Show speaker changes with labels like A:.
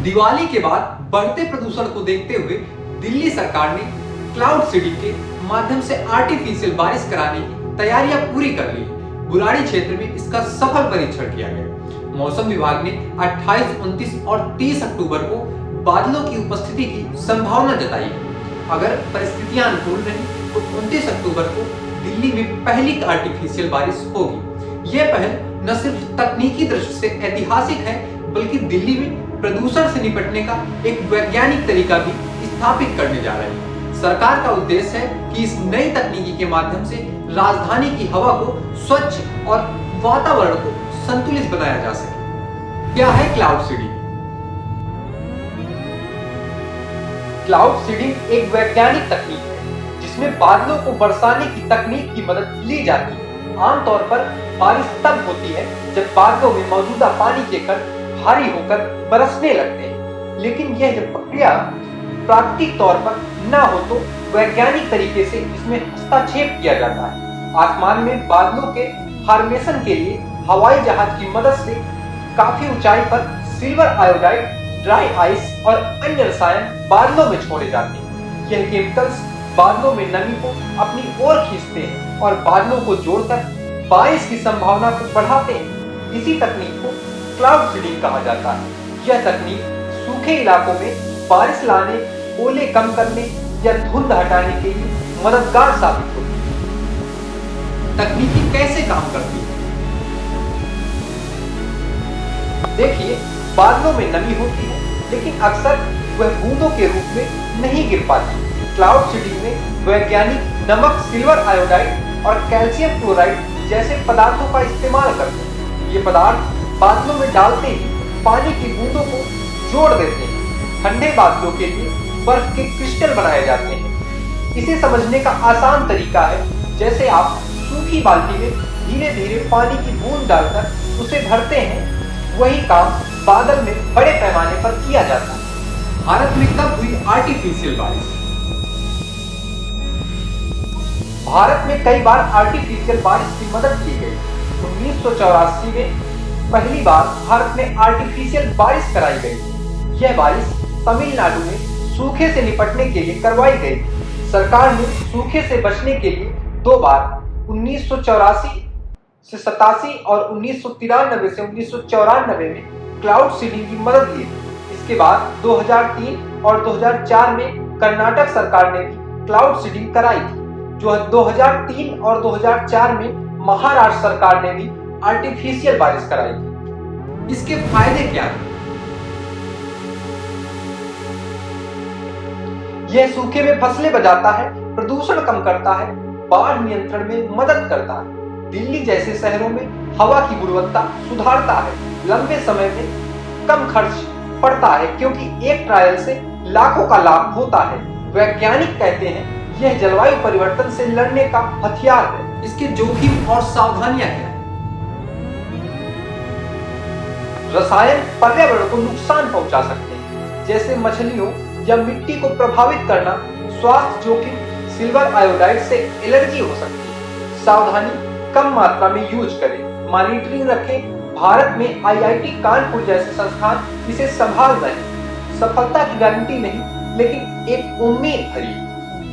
A: दिवाली के बाद बढ़ते प्रदूषण को देखते हुए दिल्ली सरकार ने क्लाउड सीडिंग के माध्यम से आर्टिफिशियल बारिश कराने की तैयारियां पूरी कर ली। बुराड़ी क्षेत्र में इसका सफल परीक्षण किया गया। मौसम विभाग ने 28, 29 और 30 अक्टूबर को बादलों की उपस्थिति की संभावना जताई है। अगर परिस्थितियां अनुकूल रही तो 29 अक्टूबर को दिल्ली में पहली आर्टिफिशियल बारिश होगी। यह पहल न सिर्फ तकनीकी दृष्टि से ऐतिहासिक है, बल्कि दिल्ली में प्रदूषण से निपटने का एक वैज्ञानिक तरीका भी स्थापित करने जा रहे हैं। सरकार का उद्देश्य है कि इस नई तकनीकी के माध्यम से राजधानी की हवा को स्वच्छ और वातावरण को संतुलित बनाया जा सके। क्या है क्लाउड सीडिंग? क्लाउड सीडिंग एक वैज्ञानिक तकनीक है जिसमें बादलों को बरसाने की तकनीक की मदद ली जाती है। आमतौर पर बारिश तब होती है जब बादलों में मौजूदा पानी के कण भारी होकर बरसने लगते हैं, लेकिन यह जब प्रक्रिया प्राकृतिक तौर पर न हो तो वैज्ञानिक तरीके से इसमें हस्तक्षेप किया जाता है। आसमान में बादलों के फॉर्मेशन के लिए हवाई जहाज की मदद से काफी ऊंचाई पर सिल्वर आयोडाइड, ड्राई आइस और अन्य रसायन बादलों में छोड़े जाते हैं। यह केमिकल्स बादलों में नमी को अपनी ओर खींचते हैं और बादलों को जोड़कर बारिश की संभावना को बढ़ाते हैं। इसी तकनीक को क्लाउड सीडिंग कहा जाता है। यह तकनीक सूखे इलाकों में बारिश लाने, ओले कम करने या धुंध हटाने के लिए मददगार साबित होती है। तकनीकी कैसे काम करती है? देखिए, बादलों में नमी होती है, लेकिन अक्सर वह बूंदों के रूप में नहीं गिर पाती। क्लाउड सीडिंग में वैज्ञानिक नमक, सिल्वर आयोडाइड और कैल्शियम क्लोराइड जैसे पदार्थों का इस्तेमाल करते हैं। ये पदार्थ बादलों में डालते ही पानी की बूंदों को जोड़ देते हैं। ठंडे बादलों के लिए बर्फ के क्रिस्टल बनाए जाते हैं। इसे समझने का आसान तरीका है, जैसे आप सूखी बाल्टी में धीरे धीरे पानी की बूंद डालकर उसे भरते हैं, वही काम बादल में बड़े पैमाने पर किया जाता है। भारत में कब हुई आर्टिफिशियल बारिश? भारत में कई बार आर्टिफिशियल बारिश की मदद की गई। 1984 में पहली बार भारत में आर्टिफिशियल बारिश कराई गई। यह बारिश तमिलनाडु में सूखे से निपटने के लिए करवाई गई। सरकार ने सूखे से बचने के लिए दो बार 1984 से 87 और 1993 से 1994 में क्लाउड सीडिंग की मदद ली। इसके बाद 2003 और 2004 में कर्नाटक सरकार ने भी क्लाउड सीडिंग कराई थी। जो 2003 और 2004 में महाराष्ट्र सरकार ने भी आर्टिफिशियल बारिश कराई थी। इसके फायदे क्या हैं? यह सूखे में फसलें बचाता है, प्रदूषण कम करता है, बाढ़ नियंत्रण में मदद करता है, दिल्ली जैसे शहरों में हवा की गुणवत्ता सुधारता है, लंबे समय में कम खर्च पड़ता है क्योंकि एक ट्रायल से लाखों का लाभ होता है। वैज्ञानिक कहते हैं यह जलवायु परिवर्तन से लड़ने का हथियार है। इसके जोखिम और सावधानियां क्या हैं? रसायन पर्यावरण को नुकसान पहुंचा सकते हैं, जैसे मछलियों या मिट्टी को प्रभावित करना। स्वास्थ्य जोखिम, सिल्वर आयोडाइड से एलर्जी हो सकती है। सावधानी, कम मात्रा में यूज करें, मॉनिटरिंग रखें। भारत में IIT कानपुर जैसे संस्थान इसे संभाल रहे हैं। सफलता की गारंटी नहीं, लेकिन एक उम्मीद भरी